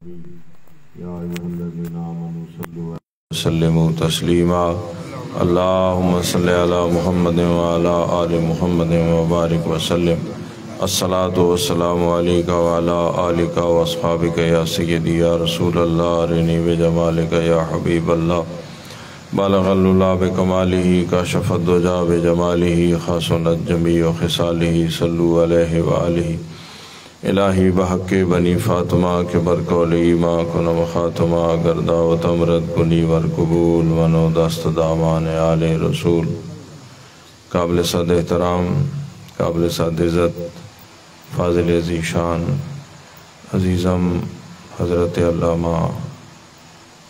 یا ایھا الذین آمنوا صلوا علیہ وسلموا تسلیما اللہم صلی علی محمد وعلی آل محمد وبارک وسلم الصلاۃ والسلام علیک وعلی آلک واصحابک یا سیدی یا رسول اللہ ارنی بجمالک یا حبیب اللہ بالغ العلا بکمالہ کاشف الدجی بجمالہ حسنت جمیع خصالہ صلوا علیہ وآلہ الہی بحق بنی فاطمہ کے برکول ایما کنم خاتمہ گرداوت امرد کنی ورقبول ونو دست دامان آل رسول قابل صد احترام قابل صد عزت فاضل ذیشان عزیزم حضرت علامہ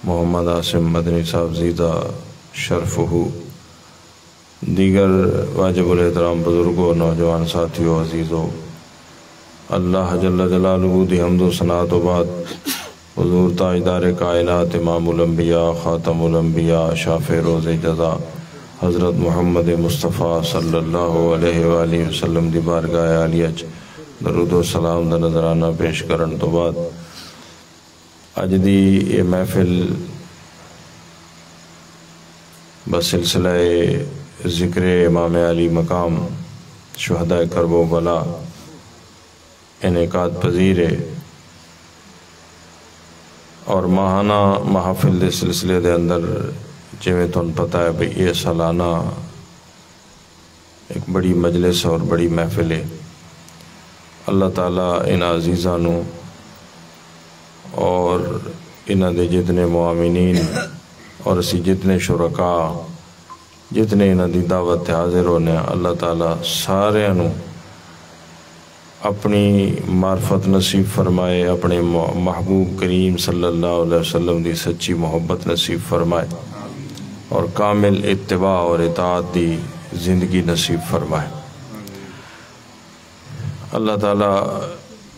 محمد عاصم مدنی صاحب زیدہ شرفہ دیگر واجب الاحترام بزرگوں نوجوان ساتھیوں عزیزوں اللہ جل جلالہ دی حمد و ثناء و بعد حضور تاجدار کائنات امام الانبیاء خاتم الانبیاء شافع روز جزا حضرت محمد مصطفیٰ صلی اللہ علیہ وآلہ وسلم دی بارگاہ عالیہ درود و سلام دا نظرانہ پیش کرن تو بعد اج دی یہ محفل بسلسلہ ذکر امام علی مقام شہداء کرب و بلا انعقاد پذیر ہے اور ماہانہ محافل دے سلسلے دے اندر جویں تن پتہ ہے بھئی یہ سالانہ ایک بڑی مجلس اور بڑی محفل ہے اللہ تعالیٰ ان عزیزانوں اور انہاں دے جتنے معاونین اور اسی جتنے شرکاء جتنے انہاں دی دعوت حاضر ہونے اللہ تعالیٰ سارے انہوں اپنی معرفت نصیب فرمائے اپنے محبوب کریم صلی اللہ علیہ وسلم دی سچی محبت نصیب فرمائے اور کامل اتباع اور اطاعت دی زندگی نصیب فرمائے اللہ تعالیٰ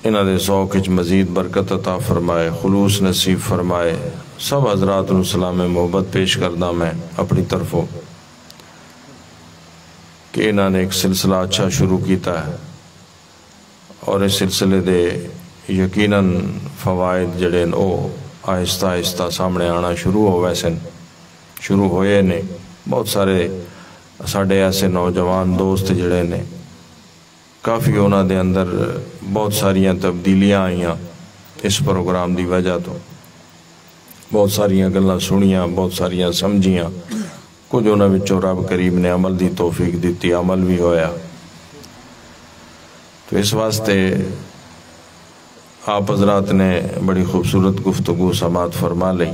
انہاں دے ذوق وچ مزید برکت عطا فرمائے خلوص نصیب فرمائے سب حضرات سلام محبت پیش کردہ میں اپنی طرفوں کہ انہاں نے ایک سلسلہ اچھا شروع کیتا ہے اور اس سلسلے دے یقیناً فوائد جڑے او آہستہ آہستہ سامنے آنا شروع ہو ویسے شروع ہوئے نے بہت سارے ساڑھے ایسے نوجوان دوست جڑے نے کافی انہاں دے اندر بہت ساریاں تبدیلیاں آئیاں اس پروگرام دی وجہ تو بہت ساریاں گلاں سنیاں بہت ساریاں سمجھیاں کچھ انہاں وچوں رب کریم نے عمل دی توفیق دیتی عمل بھی ہویا تو اس واسطے آپ حضرات نے بڑی خوبصورت گفتگو سماعت فرما لئی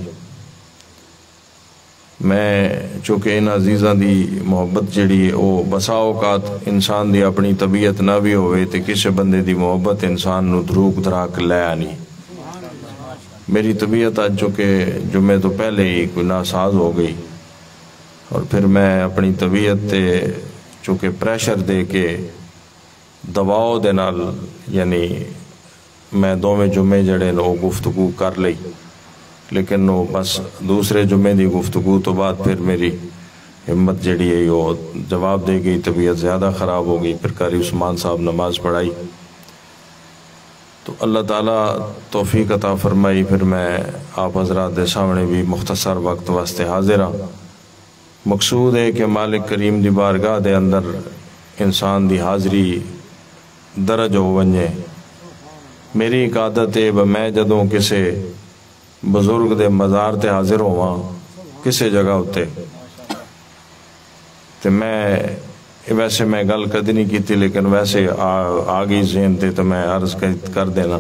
میں چونکہ ان عزیزاں دی محبت جڑی او بسا اوقات انسان دی اپنی طبیعت نہ بھی ہوئے تے کسے بندے دی محبت انسان نو دھروک دھراک لے آنی میری طبیعت آج چونکہ جمعے تو پہلے ہی کوئی ناساز ہو گئی اور پھر میں اپنی طبیعت تے چونکہ پریشر دے کے دباؤ دے نال یعنی میں دوویں جمعے جڑے نو گفتگو کر لئی لیکن نو بس دوسرے جمعے دی گفتگو تو بعد پھر میری ہمت جڑی ہے وہ جواب دے گئی طبیعت زیادہ خراب ہو گئی پھر قاری عثمان صاحب نماز پڑھائی تو اللہ تعالیٰ توفیق عطا فرمائی پھر میں آپ حضرات دے سامنے بھی مختصر وقت واسطے حاضر ہاں مقصود ہے کہ مالک کریم دی بارگاہ دے اندر انسان دی حاضری درج ہو ونجے میری ایک عادت ہے میں جدوں کسے بزرگ دے مزار تے حاضر ہواں کسے جگہ ہوتے تے میں ویسے میں گل کدی نہیں کیتی لیکن ویسے آگئی ذہن تے تو میں عرض کر دینا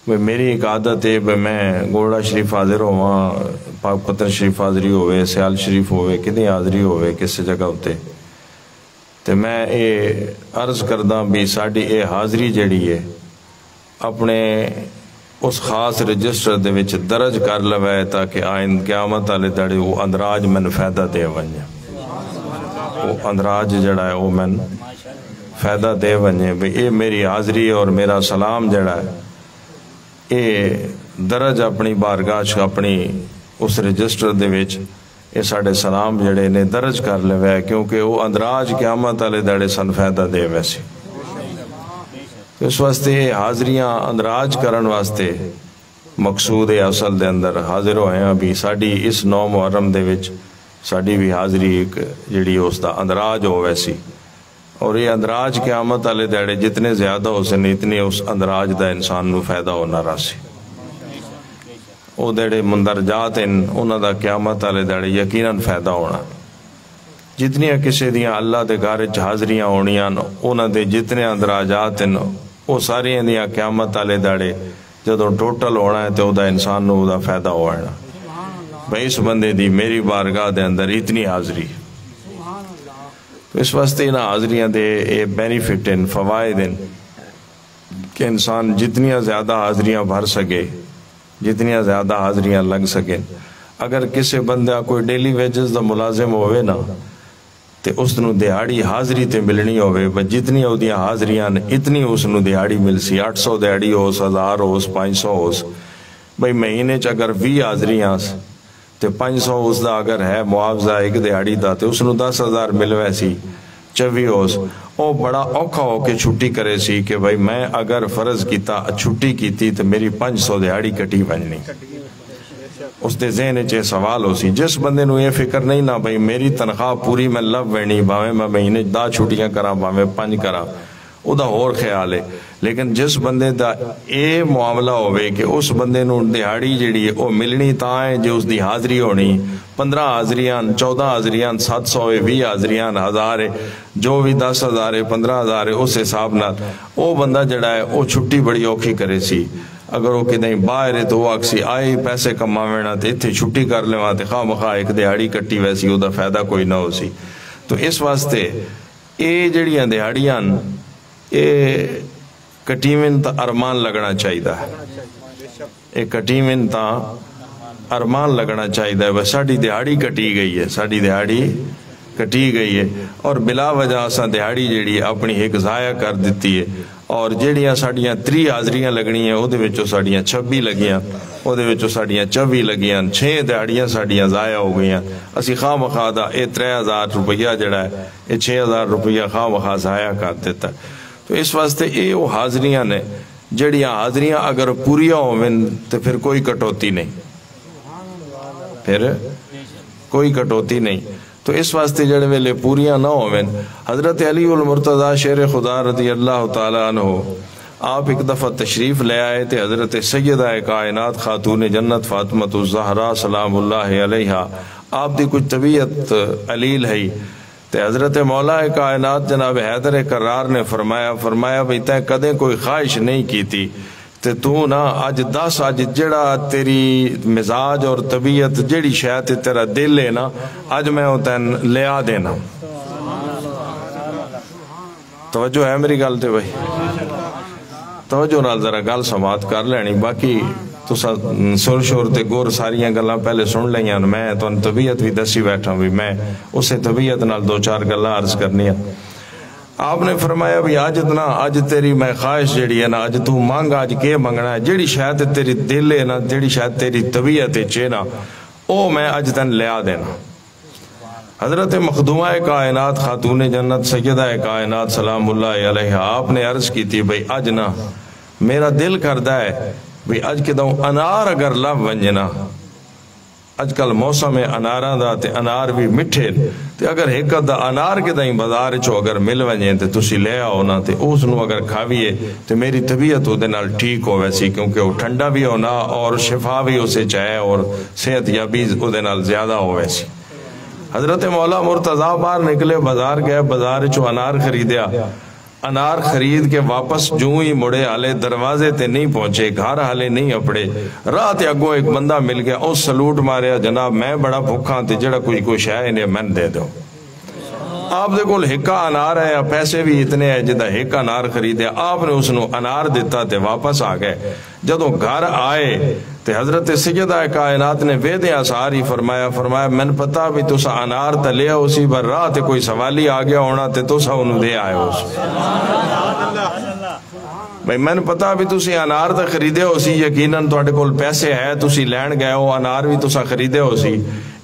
میری ایک عادت ہے میں گوڑا شریف حاضر ہواں پاک پتن شریف حاضری ہوئے سیال شریف ہوئے کدی حاضری ہوئے کسے جگہ ہوتے تے میں اے عرض کردہ بھی ساڑھی اے حاضری جڑی ہے اپنے اس خاص رجسٹر دے وچ درج کر لوائے تاکہ آئند قیامت آلے دڑے وہ اندراج من فائدہ دے ونجے وہ اندراج جڑا ہے وہ من فائدہ دے ونجے بھی اے میری حاضری اور میرا سلام جڑا ہے اے درج اپنی بارگاہ اپنی اس رجسٹر دے وچ یہ ساڑھے سلام جڑے نے درج کر لے ہوئے کیونکہ وہ اندراج قیامت والے دڑے سن فائدہ دے ویسے اس واسطے حاضریاں اندراج کرن واسطے مقصود اصل دے اندر حاضر ہوئے ہیں بھی ساڑی اس 9 محرم دے وچ ساڑی بھی حاضری ایک جڑی اس دا اندراج ہو ویسی، اور یہ اندراج قیامت والے دیڑے جتنے زیادہ ہو سن اتنے اس اندراج دا انسان نو فائدہ ہونا راسی، او دیڑے مندرجات ان انہاں دا قیامت والے دیڑے یقیناً فائدہ ہونا، جتنیاں کسی دیاں اللہ دے گھر وچ حاضریاں ہونیاں انہاں دے جتنے اندراجات ان وہ ساری دیاں قیامت والے دیڑے جدوں ٹوٹل ہونا ہے تو دا انسان نو دا فائدہ ہونا بھئی اس بندے دی میری بارگاہ دے اندر اتنی حاضری، تو اس واسطے نہ حاضریاں دے اے بینیفٹ ان فوائد ان کہ انسان جتنیاں زیادہ حاضریاں بھر سکے، جتنیاں زیادہ حاضریاں لگ سکیں۔ اگر کسی بندہ کوئی ڈیلی ویجز دا ملازم ہوئے نا تے اس نو دیہاڑی حاضری تے ملنی ہوئے، بس جتنی ہو دیا حاضریاں اتنی اس نو دیہاڑی مل سی، 800 دیہاڑی ہوس، 1000 ہوس، 500 ہوس، بھئی مہینے چ اگر 20 حاضریاں تے 500 اس دا اگر ہے معاوضہ ایک دیہاڑی دا تے اس نو 10,000 ملوے سی، 24 ہوس، او بڑا اوکھا ہو کے چھٹی کرے سی کہ بھئی میں اگر فرض کیتا چھٹی کیتی تو میری 500 دیہاڑی کٹی بننی، اس دے ذہن چے سوال ہو سی۔ جس بندے نو یہ فکر نہیں نا بھئی میری تنخواہ پوری میں لب وینی، باویں میں مہینے 10 چھٹیاں کرا، باویں 5 کرا، او دا اور خیال ہے، لیکن جس بندے دا اے معاملہ ہوئے کہ اس بندے نو دیہاڑی جڑی ہے او ملنی تاں ہے جو اس دی حاضری ہونی، 15 حاضریاں، 14 حاضریاں، 700 ہے، 20 حاضریاں، 1000 ہے، جو بھی 10,000 ہے، 15,000 ہے، اس حساب نال او بندہ جڑا ہے او چھٹی بڑی اوکھی کرے سی۔ اگر وہ کدیں باہر ہے تو وہ اکسی آئے پیسے کماوینا تے اتھے چھٹی کر لے وہاں تے خواہ مخواہ ایک دیہاڑی کٹی ویسی او دا فائدہ کوئی نہ ہو سی۔ تو اس واسطے اے جڑیاں دیہاڑیاں اے کٹیمن تا ارمان لگنا چاہیے دا ہے، اے کٹیمن تا ارمان لگنا چاہیے دا ہے، بس ساڑی دیہاڑی کٹی گئی ہے، ساڑی دیہاڑی کٹی گئی ہے، اور بلا وجہ اساں دیہاڑی جڑی اپنی ایک ضائع کر دیتی ہے، اور جڑیاں ساڑیاں 3 حاضریاں لگنی ہیں او دے وچوں ساڑیاں 26 لگیاں، او دے وچوں ساڑیاں 24 لگیاں، 6 دیہاڑیاں ساڑیاں ضائع ہو گئیاں، اسی خواہ مخواہ دا اے 3000 روپیہ جڑا ہے اے 6000 روپیہ خواہ مخواہ ضائع کر دیتا ہے۔ تو اس واسطے اے وہ حاضریاں نے جڑیاں حاضریاں اگر پوریاں ہوئیں تو پھر کوئی کٹوتی نہیں، پھر کوئی کٹوتی نہیں، تو اس واسطے جڑے ویلے پوریاں نہ ہوئیں۔ حضرت علی المرتضی شیر خدا رضی اللہ تعالیٰ عنہ آپ ایک دفعہ تشریف لے آئے تھے، حضرت سیدہ کائنات خاتون جنت فاطمہ الزہرا سلام اللہ علیہا آپ دی کچھ طبیعت علیل ہے، تے حضرت مولا کائنات جناب حیدر کرار نے فرمایا بھئی تے کدیں کوئی خواہش نہیں کی تھی، تے تو نا آج 10 آج جڑا تیری مزاج اور طبیعت جڑی شاید تیرا دل ہے نا آج میں تین لیا دینا۔ توجہ ہے میری گل تے بھائی، توجہ نال ذرا گل سماعت کر لینی، باقی تو سر شور تے گور ساریاں گلاں پہلے سن لیاں، میں تو طبیعت بھی دسی بیٹھا بھی میں اسے طبیعت نال 2-4 گلاں عرض کرنی ہیں۔ آپ نے فرمایا بھی آج تیری میں خواہش جڑی ہے نا آج تو مانگ آج کے منگنا ہے، جڑی شاید تیری دل ہے نا جڑی شاید تیری طبیعت ہے نا او میں آج تن لیا دینا۔ حضرت مخدومہ کائنات خاتون جنت سیدہ کائنات سلام اللہ علیہ آپ نے عرض کی تھی بھئی آج نا میرا دل کردہ ہے بھئی آج کے دوں انار اگر لب ونجنا، آج کل موسم اناراں دا تے انار بھی مٹھے تے اگر ایک دا انار کے دائیں بازار چو اگر مل ونجیں تے تسی لے آؤ نا تے اس نو اگر کھاویے تے میری طبیعت ہو دے نال ٹھیک ہو ویسی، کیونکہ وہ ٹھنڈا بھی ہونا اور شفا بھی اسے چاہے اور صحت یا بھی ہو دے نال زیادہ ہو ویسی۔ حضرت مولا مرتضی باہر نکلے بازار گئے، بازار چو انار خریدیا، انار خرید کے واپس جوں ہی مڑے حالے دروازے تے نہیں پہنچے، گھر حالے نہیں اپڑے، رات اگو ایک بندہ مل گیا، اس سلوٹ ماریا جناب میں بڑا بھوکھاں تے جڑا کوئی شے انہیں من دے دو۔ آپ دے کول ہکا انار ہے، پیسے بھی اتنے ہیں جدہ ہکا انار خریدے، آپ نے اس نو انار دیتا تے واپس آ گئے۔ جدوں گھر آئے تے حضرت سیدہ کائنات نے ویدے آساری فرمایا من پتا بھی تسا انار تا لیا اسی بر راہ تے کوئی سوالی آ گیا ہونا تے تسا انہوں دے آئے ہو۔ بھائی میں نے پتا بھی تسی انار تو خریدے ہو سی، یقیناً تواڈے کول پیسے ہے، تسی لین گئے ہو، انار بھی تسا خریدے ہو سی،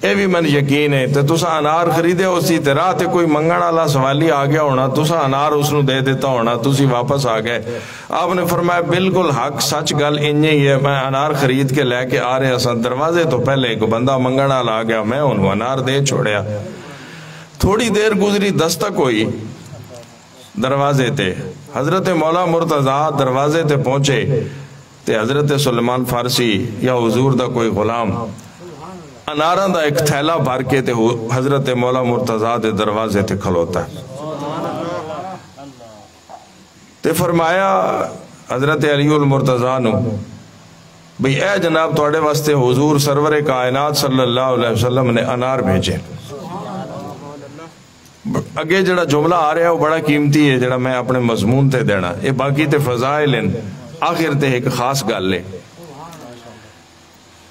اے بھی من یقین ہے، تے تسا انار خریدے ہو سی تے راہ تے کوئی منگن والا سوالی آ گیا ہونا، تسا انار اس نو دے دیتا ہونا، تسی واپس آ گئے۔ آپ نے فرمایا بالکل حق سچ گل انجے ہی ہے، میں انار خرید کے لے کے آ رہے سا، دروازے تو پہلے ایک بندہ منگن والا آ گیا، میں انہوں انار دے چھوڑیا۔ تھوڑی دیر گزری، دستک ہوئی دروازے تے، حضرت مولا مرتضیٰ دروازے تے پہنچے تے حضرت سلیمان فارسی یا حضور دا کوئی غلام اناراں دا ایک تھیلا بھر کے تے حضرت مولا مرتضیٰ دے دروازے تے کھلوتا ہے تے فرمایا حضرت علی المرتضیٰ نو، بھئی اے جناب توڑے واسطے حضور سرور کائنات صلی اللہ علیہ وسلم نے انار بھیجے۔ اگے جڑا جملہ آ رہا ہے وہ بڑا قیمتی ہے، جڑا میں اپنے مضمون تے دینا، یہ باقی تے فضائل ہیں، آخر تے ایک خاص گل لے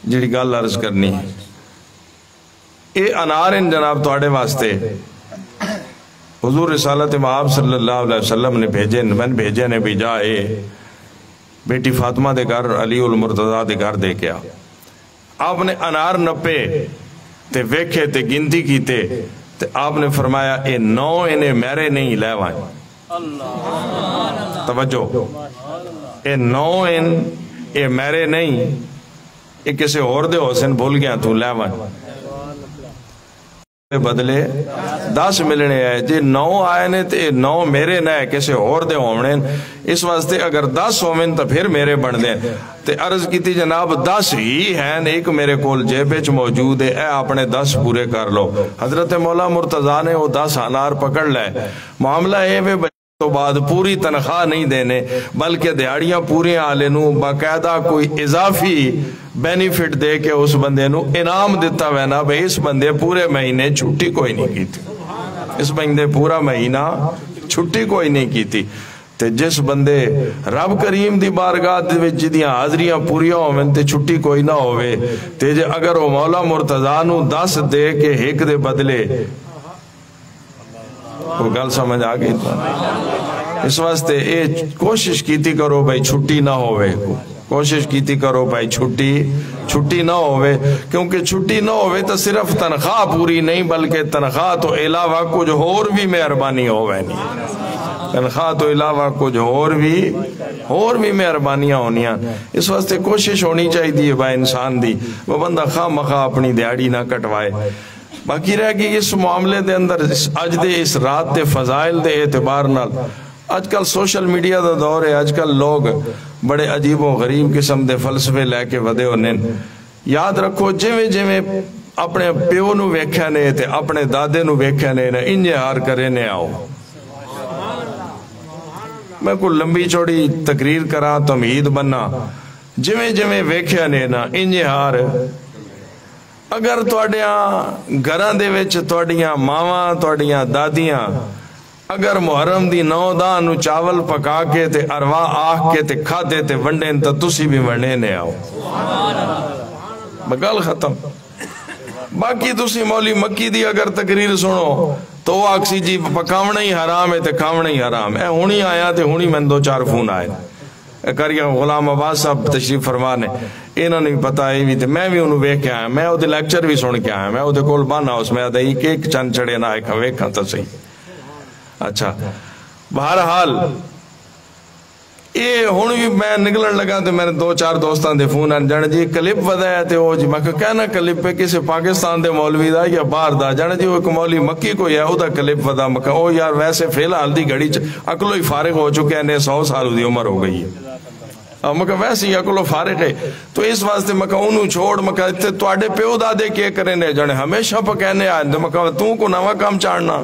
جڑی گل عرض کرنی ہے۔ اے انار ہیں جناب توڑے واسطے حضور رسالت مآب صلی اللہ علیہ وسلم نے بھیجے، من بھیجے نے بھی جا اے بیٹی فاطمہ دے گھر علی المرتضیٰ دے گھر دے کیا۔ آپ نے انار نپے تے ویکھے تے گنتی کیتے تے آپ نے فرمایا اے 9 انہیں میرے نہیں لے وائیں۔ توجہ، اے 9 اے میرے نہیں، اے کسے اور دے حسن بھول گیا تو لے وائیں، بدلے 10 ملنے آئے جی 9 آئے نے تے 9 میرے نہ کسے اور دے ہونے، اس واسطے اگر 10 ہومن تو پھر میرے بن دیں۔ تے عرض کی تھی جناب 10 ہی ہیں، ایک میرے کول جیبچ موجود ہے، اے اپنے 10 پورے کر لو۔ حضرت مولا مرتضیٰ نے وہ 10 انار پکڑ لے، معاملہ اے وے تو بعد پوری تنخواہ نہیں دینے بلکہ دیہڑیاں پوری آلے نو باقاعدہ کوئی اضافی بینیفٹ دے کے اس بندے نو انعام دیتا وینا، بھئی اس بندے پورے مہینے چھٹی کوئی نہیں کی تھی، اس بندے پورا مہینہ چھٹی کوئی نہیں کی تھی۔ تے جس بندے رب کریم دی بارگاہ دے جدیاں حاضریاں پوریاں ہوئیں تے چھٹی کوئی نہ ہوئے، تے جے اگر وہ مولا مرتضیٰ نو 10 دے کے ایک دے بدلے، وہ گل سمجھ آگئی تو اس واسطے اے کوشش کیتی کرو بھائی چھٹی نہ ہوئے، کوشش کیتی کرو بھائی چھٹی نہ ہوئے، کیونکہ چھٹی نہ ہوئے تو صرف تنخواہ پوری نہیں بلکہ تنخواہ تو علاوہ کچھ اور بھی مہربانی ہوئے نہیں، تنخواہ تو علاوہ کچھ اور بھی مہربانیاں ہونیاں۔ اس واسطے کوشش ہونی چاہیے بھائی انسان دی، وہ بندہ خواہ مخواہ اپنی دیہڑی نہ کٹوائے۔ باقی رہ گئی اس معاملے دے اندر اج دے اس رات دے فضائل دے اعتبار نال، آج کل سوشل میڈیا دا دور ہے، آج کل لوگ بڑے عجیب و غریب قسم دے فلسفے لے کے ودے ہونے۔ یاد رکھو جویں اپنے پیو نو ویکھیا نے تے اپنے دادے نو ویکھیا نے انجے ہار کرے نے آؤ۔ میں کوئی لمبی چوڑی تقریر کراں تمہید بننا، جویں ویکھیا نے نا انجے ہار۔ اگر توڑیاں گھران دے وچ توڑیاں ماواں توڑیاں دادیاں اگر محرم دی 9 نو چاول پکا کے تے ارواح آہ کے تے کھا دے تے ونڈیں تا تسی بھی ونڈے نے آؤ، بگل ختم۔ باقی تسی مولی مکی دی اگر تقریر سنو تو وہ آکسی جی پکاونا ہی حرام ہے تے کھاونا ہی حرام ہے، ہونی آیا تے ہونی میں 2-4 فون آئے کریا غلام عباس صاحب تشریف فرمانے، انہوں نے پتا ہے بھی تے میں بھی انہوں ویکھ کے آیا، میں وہ دے لیکچر بھی سن کے آیا، میں وہ دے کول بانا اس میں آدھائی کہ ایک چند چڑے نہ آئے ویکھاں تا صحیح۔ اچھا بہرحال یہ ہون بھی میں نگلن لگا تو میں نے 2-4 دوستان دے فون آن جانا جی کلپ ودایا تے وہ جی میں کہنا کلپ پہ کسی پاکستان دے مولوی دا یا باہر دا جانا جی وہ ایک مولوی مکی کو یا او دا کلپ ودا مکہ او یار ویسے فیل حال دی گھڑی عقل ہی فارغ ہو چکے ہیں 100 سال دی عمر ہو گئی ہے، مکہ ویسے ہی عقل و فارغ ہے، تو اس واسطے مکہ انہوں چھوڑ مکہ اتنے توڑے پیو دادے کیا کریں نے جانے ہمیشہ پکینے آئیں تو مکہ تو کو نوا کام چاڑنا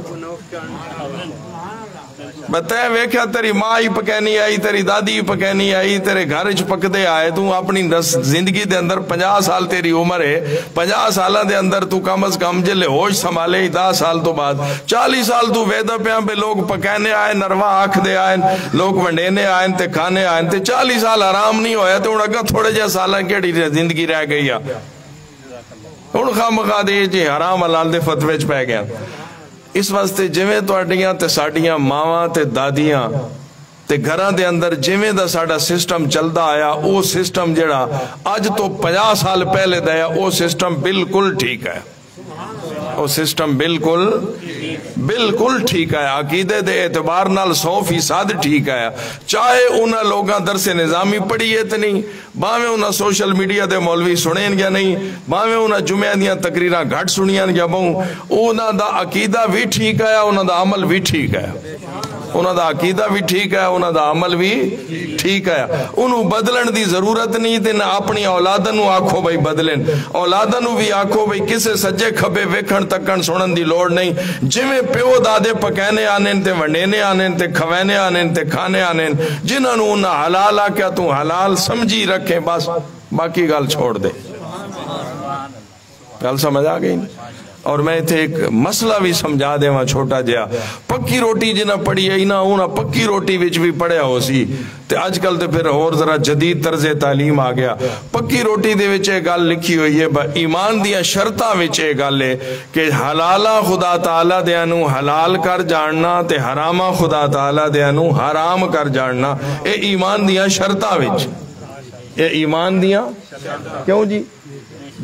بتائے ویکھیا تیری ماں ہی پکینی آئی تیری دادی ہی پکینی آئی تیرے گھر چ پکدے آئے تو اپنی زندگی دے اندر 50 سال تیری عمر ہے، 50 سالہ دے اندر تو کم از کم جلے ہوش سنبھالے 10 سال تو بعد 40 سال تو ویدہ پیاں پہ لوگ پکینے آئے نروا آکھ دے آئے لوگ ونڈینے آئے تے کھانے آئے تے 40 سال آرام نہیں ہویا تے انہوں اگا تھوڑے جا سالہ کیڑی زندگی رہ گئی ہے ان خواہ مخواہ دے جی حرام حلال دے فتوے چ پہ گیا۔ اس واسطے جویں توڑیاں تے ساڑیاں ماواں تے دادیاں تے گھراں دے اندر جویں دا ساڈا سسٹم چلدا آیا او سسٹم جڑا اج تو 50 سال پہلے دا ہے او سسٹم بالکل ٹھیک ہے. وہ سسٹم بالکل ٹھیک ہے. عقیدے دے اعتبار نال 100% ٹھیک ہے. چاہے انہاں لوگاں درس نظامی پڑھیے تے نہیں، باویں انہاں سوشل میڈیا دے مولوی سنین یا نہیں، باویں انہاں جمعہ دیاں تقریراں گھٹ سنیاں یا بہوں، انہاں دا عقیدہ بھی ٹھیک ہے، انہاں دا عمل بھی ٹھیک ہے. انہاں دا عقیدہ بھی ٹھیک ہے، انہاں دا عمل بھی ٹھیک ہے. انہوں بدلن دی ضرورت نہیں تے نہ اپنی اولاداں نوں آکھو بھئی بدلن. اولاداں نوں بھی آکھو بھئی کسے سجے کھبے ویکھن تکن سنن دی لوڑ نہیں. جویں پیو دادے پکینے آنن تے ونڈینے آنن تے کھوینے آنن تے کھانے آنن، جنہاں نوں انہاں حلال آکھیا تو حلال سمجھی رکھیں، بس باقی گل چھوڑ دے. گل سمجھ آ گئی. اور میں اتھے ایک مسئلہ بھی سمجھا دے وہاں چھوٹا جہا. پکی روٹی جنہاں پڑھی ہے نا انہاں پکی روٹی وچ بھی پڑھیا ہو سی تے اج کل تے پھر اور ذرا جدید طرز تعلیم آ گیا. پکی روٹی دے وچ یہ گل لکھی ہوئی ہے ایمان دیاں شرطاں وچ یہ گل ہے کہ حلالا خدا تعالی دیاں نوں حلال کر جاننا تے حراما خدا تعالی دیاں نوں حرام کر جاننا. اے ایمان دیاں شرطاں وچ، اے ایمان دیاں کیوں جی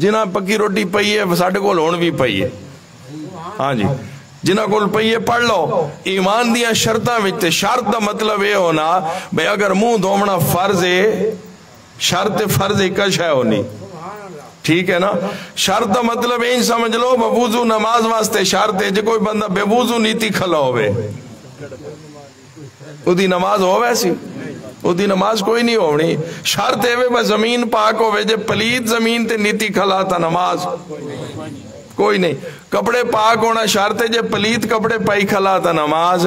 جنہ پکی روٹی پئی ہے ساڈے کول ہون بھی پئی ہے. ہاں جی جنہ کول پئی ہے پڑھ لو. ایمان دیاں شرطاں وچ تے شرط دا مطلب یہ ہونا بھئی اگر منہ دھونا فرض ہے، شرط فرض ایک شے ہونی، ٹھیک ہے نا. شرط دا مطلب یہ سمجھ لو وضو نماز واسطے شرط ہے. جے کوئی بندہ بے وضو نیتی کھلا ہوئے اودی نماز ہو ویسی، اودی نماز کوئی نہیں ہونی. شرط ہے بے زمین پاک ہوئے. جے پلیت زمین تے نیتی کھلا تا نماز کوئی نہیں. کپڑے پاک ہونا شرط ہے. جے پلیت کپڑے پائی کھلا تا نماز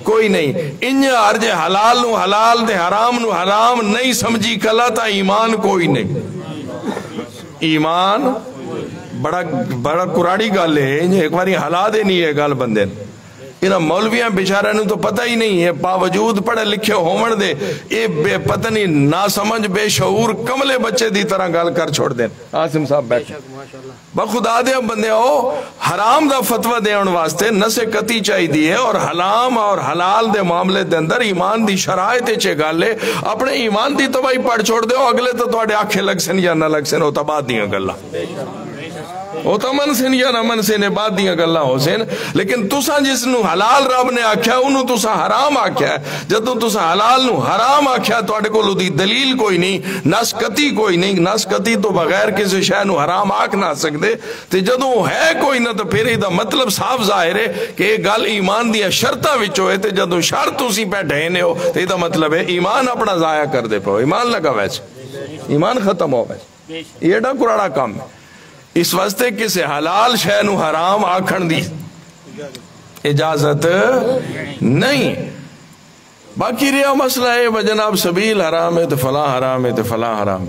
کوئی نہیں. انجا ہر جے حلال نو حلال دے حرام نو حرام نہیں سمجھی کھلا تا ایمان کوئی نہیں. ایمان بڑا کراڑی گل ہے. ایک باری حلا دے نہیں ہے گل بندے انہاں مولویاں بیچارے نوں تو پتہ ہی نہیں ہے، باوجود پڑھے لکھے ہون دے اے بے پتہ نہیں نہ سمجھ بے شعور کملے بچے دی طرح گل کر چھوڑ دیں. عاصم صاحب بیٹھے بخدا دے بندے ہو حرام دا فتوہ دیون واسطے نسے قطعی چاہی دی ہے. اور حرام اور حلال دے معاملے دے اندر ایمان دی شرائط چے گل ہے. اپنے ایمان دی تباہی پڑھ چھوڑ دے ہو، اگلے تو تواڈے آنکھیں لگ سن یا نہ لگ سن او تباہ دیاں گلاں، وہ تو من سن یا نہ من سن بعد دیاں گلاں ہو سن. لیکن تساں جس نو حلال رب نے آکھیا انہوں تساں حرام آکھیا. جدوں تساں حلال نو حرام آکھیا تواڈے کول دی دلیل کوئی نہیں، نس قطعی کوئی نہیں. نس قطعی تو بغیر کسی شے نو حرام آکھ نہ سکدے. تے جدوں ہے کوئی نہ تو پھر دا مطلب صاف ظاہر ہے کہ یہ گل ایمان دیاں شرطاں وچ ہوئے. تے جدوں شرط تسی پہ ڈھینے ہو تے دا مطلب ہے ایمان اپنا ضائع کر دے پو. ایمان لگا ویسے ایمان ختم ہو ویسے. یہ ایڈا کراڑا کام ہے. اس واسطے کسی حلال شے نو حرام آکھن دی اجازت نہیں. باقی رہا مسئلہ ہے جناب سبیل حرام ہے تو فلاں حرام ہے تو فلاں حرام.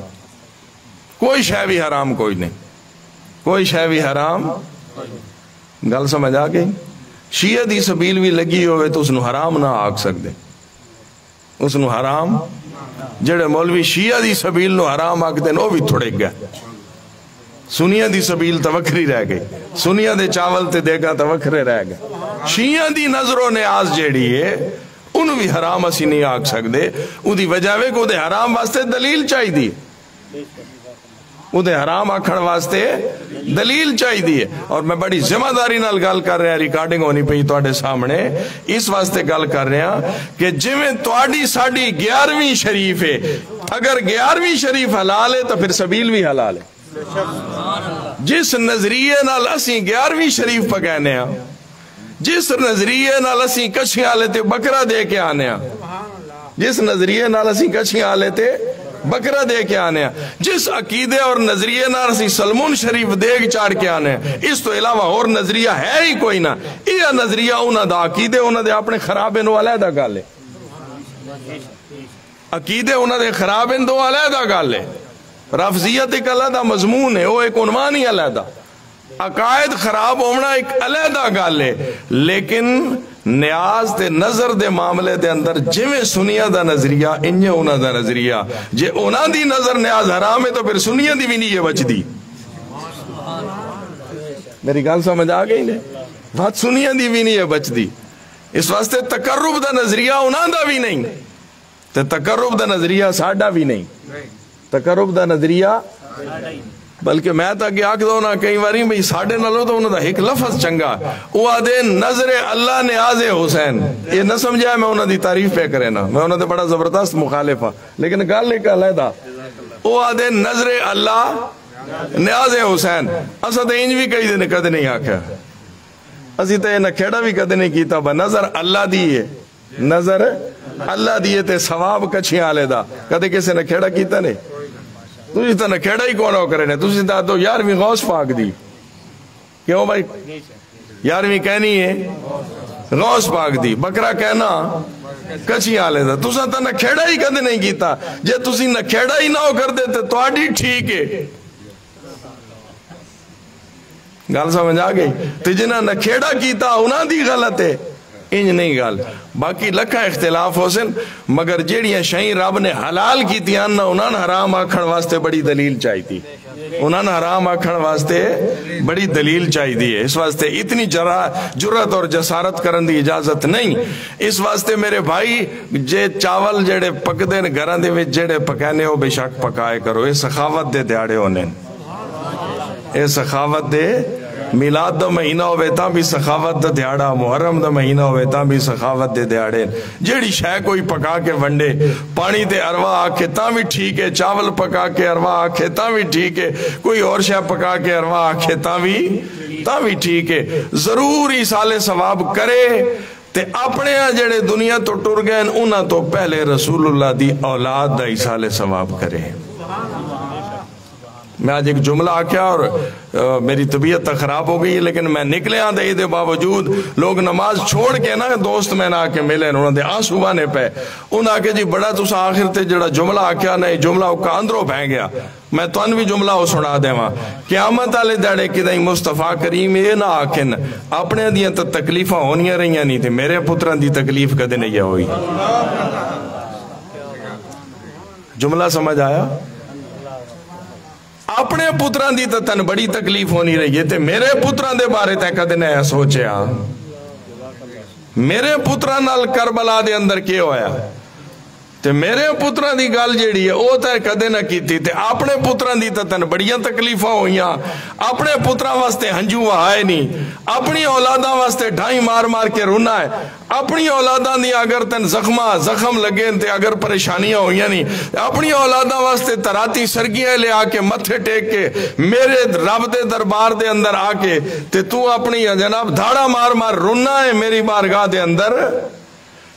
کوئی شے بھی حرام کوئی نہیں، کوئی شے بھی حرام. گل سمجھ آ گئی. شیعہ دی سبیل بھی لگی ہوئے تو اس نو حرام نہ آکھ سکتے. اس نو حرام جڑے مولوی شیعہ دی سبیل نو حرام آکھتے ہیں وہ بھی تھوڑے گئے. سنیاں دی سبیل توکھری رہ گئی، سنیاں دے چاول تے دے گا توکھرے رہ گئے. شیعہ دی نظر و نیاز جیڑی ہے انہوں بھی حرام اسی نہیں آکھ سکتے. او دی وجہ ہے کہ او دے حرام واسطے دلیل چاہی دی، او دے حرام آکھن واسطے دلیل چاہی دی. اور میں بڑی ذمہ داری نال گل کر رہا، ریکارڈنگ ہونی پئی تواڈے سامنے. اس واسطے گل کر رہا کہ جویں تواڈی ساڈی 11ویں شریف ہے، اگر 11ویں شریف حلال ہے تو پھر سبیل بھی حلال ہے. جس نظریے نال اسی 11ویں شریف پکانے ہیں، جس نظریے نال اسی کچھیاں لیتے بکرا دے کے آنے ہیں، جس نظریے نال اسی کچھیاں لیتے بکرا دے کے آنے ہیں، جس عقیدے اور نظریے نال اسی سلمون شریف دیگ چاڑ کے آنے ہیں، اس تو علاوہ اور نظریہ ہے ہی کوئی نہ. یہ نظریہ انہاں دا عقیدے انہاں دے اپنے خراب انہوں علیحدہ گل ہے. عقیدے انہاں دے خراب انہوں علیحدہ گل ہے. رفضیت ایک علیحدہ مضمون ہے، وہ ایک عنوان ہی علیحدہ. عقائد خراب ہونا ایک علیحدہ گل ہے. لیکن نیاز دے نظر دے معاملے دے اندر جویں سنیاں دا نظریہ انجے انہاں دا نظریہ. جے انہاں دی نظر نیاز حرام ہے تو پھر سنیاں دی بھی نہیں یہ بچ دی. میری گل سمجھ آ گئی نے؟ بات سنیاں دی بھی نہیں یہ بچ دی. اس واسطے تقرب دا نظریہ انہاں دا بھی نہیں. تے تقرب دا نظریہ ساڈا بھی نہیں، تقرب دا نظریہ بلکہ میں تا کہ آکھ دو نا کئی واری بھئی ساڑھے نالو تو انہوں دا ایک لفظ چنگا وہ آدھے نظر اللہ نیاز حسین، یہ نہ سمجھا ہے میں انہوں دی تعریف پہ کرے نا، میں انہوں دے بڑا زبردست مخالف ہاں، لیکن گال لے کا علیحدہ وہ آدھے نظر اللہ نیاز حسین، اسا تے انج بھی کئی دن کدے نہیں آکھا، اسی تے نہ کھیڑا بھی کدے نہیں کیتا با نظر اللہ دیئے، نظر اللہ دیئے تے ثواب کچھیاں علیحدہ کدے کسے نہ کھیڑا کیتا نہیں، تجھے تو نہ کھیڑا ہی کون ہو کرے نے، تجھے تو 11ویں غوث پاک دی، کیوں بھائی 11ویں کہنی ہے غوث پاک دی، بکرا کہنا کچھی آلے دا، تُسا تا نہ کھیڑا ہی کدے نہیں کیتا، جے تُسی نہ کھیڑا ہی نہ ہو کر دیتے تو آڈی ٹھیک ہے، گال سمجھ آگئی، تجھے نہ کھیڑا کیتا انہاں دی غلط ہے، انج نہیں گال، باقی لکھا اختلاف ہو سن، مگر جیڑیاں شہیں رب نے حلال کی تیان نہ انہاں حرام آکھن واسطے بڑی دلیل چاہی تھی، انہاں حرام آکھن واسطے بڑی دلیل چاہی دی ہے، اس واسطے اتنی جرات اور جسارت کرن دی اجازت نہیں، اس واسطے میرے بھائی جے چاول جڑے پک دیں گھران دے وچ جڑے پکانے ہو بے شک پکائے کرو، اے سخاوت دے دیاڑے ہونے، اے سخاوت دے میلاد دا مہینہ ہوئے تاں بھی سخاوت دا دیاڑا، محرم دا مہینہ ہوئے تاں بھی سخاوت دے دیاڑے، جیڑی شے کوئی پکا کے ونڈے، پانی تے اروا آکھے تاں بھی ٹھیک ہے، چاول پکا کے اروا آکھے تاں بھی ٹھیک ہے، کوئی اور شے پکا کے اروا آکھے تاں بھی ٹھیک ہے، ضرور ایصال ثواب کرے تے اپنے جڑے دنیا تو ٹر گئے انہاں تو پہلے رسول اللہ دی اولاد دا ایصال ثواب کرے۔ میں آج ایک جملہ آکھیا اور میری طبیعت خراب ہو گئی لیکن میں نکلے آن دے دے باوجود لوگ نماز چھوڑ کے نا دوست میں نہ آکے ملے انہوں نے آنسو بانے پہ انہوں آکے جی بڑا تُسا آخر تے جڑا جملہ آکھیا نا جملہ کا اندروں بھین گیا، میں تو انوی جملہ ہو سنا دے ماں قیامت آلے داڑے کی دائیں مصطفیٰ کریم یہ نہ آکھن اپنے دیاں تو تکلیفہ ہونیاں رہیاں نہیں تھے، میرے پتران دی تکلیف کدے نہیں ہوئی۔ جملہ سمجھ آیا؟ اپنے پتران دی تن بڑی تکلیف ہونی رہی ہے تے میرے پتران دے بارے تے کدے نہ سوچیا، میرے پتران نال کربلا دے اندر کیا ہویا تے میرے پتران دی گال جیڑی ہے او تے کدے نہ کیتی تے اپنے پتران دی تن بڑیاں تکلیفاں ہوئیاں، اپنے پتران واسطے ہنجو آئے نہیں، اپنی اولاداں واسطے ڈھائی مار مار کے رونا ہے، اپنی اولاداں دی اگر تن زخم لگے تے اگر پریشانیاں ہوئیاں نہیں، اپنی اولاداں واسطے تراتی سرگیاں لے آکے متھے ٹیک کے میرے رب دے دربار دے اندر آکے تے تو اپنی جناب دھاڑا مار مار رونا ہے میری بارگاہ دے اندر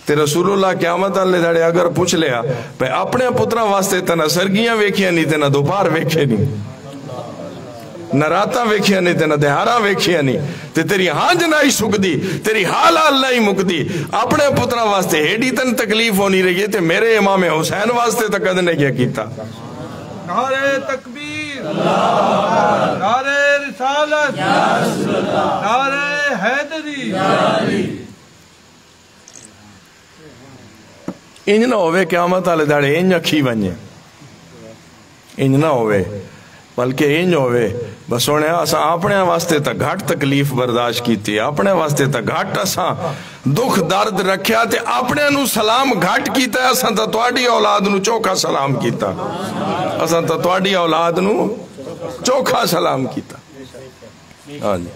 تے رسول اللہ قیامت اللہ دھڑے اگر پوچھ لیا پہ اپنے پترہ واسطے تے نہ سرگیاں ویکھیاں نہیں تے نہ دوپار ویکھے نہیں، نہ راتاں ویکھیاں نہیں تے نہ دہاراں ویکھیاں نہیں تے تیری ہانج نہیں سک دی، تیری حال اللہ ہی مک دی، اپنے پترہ واسطے ہیڈی تن تکلیف ہونی رہی ہے تے میرے امام حسین واسطے تک نے کیا کیتا۔ نعرہ تکبیر، نعرہ رسالت، نعرہ حیدری، انج نہ ہوئے قیامت آلے داڑے انج اکھی ونجے، انج نہ ہوئے بلکہ انج ہوئے بس ہونے اساں اپنے واسطے تا گھٹ تکلیف برداشت کیتی، اپنے واسطے تا گھٹ اساں دکھ درد رکھیا تے اپنے نو سلام گھٹ کیتا ہے، اساں تا تواڈی اولاد نو چوکھا سلام کیتا، اساں تا تواڈی اولاد نو چوکھا سلام کیتا۔ ہاں جی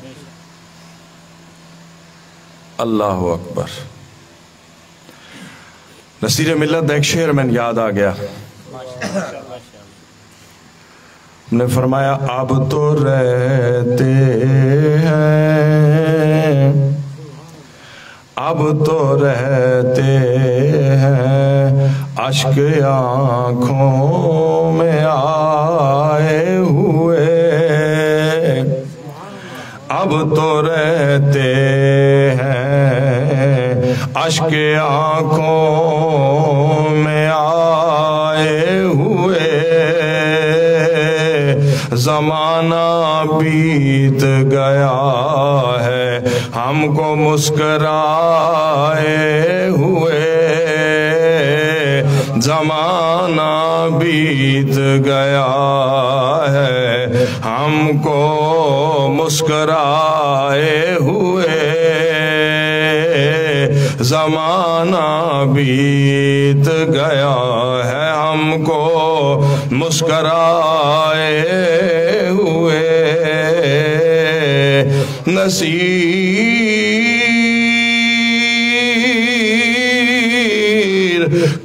اللہ اکبر۔ نصیر ملت ایک شعر میں یاد آ گیا، نے فرمایا اب تو رہتے ہیں، اب تو رہتے ہیں اشک آنکھوں میں آئے ہوئے، اب تو رہتے ہیں اشک آنکھوں میں آئے ہوئے، زمانہ بیت گیا ہے ہم کو مسکرائے ہوئے، زمانہ بیت گیا ہے ہم کو مسکرائے ہوئے، زمانہ بیت گیا ہے ہم کو مسکرائے ہوئے نصیر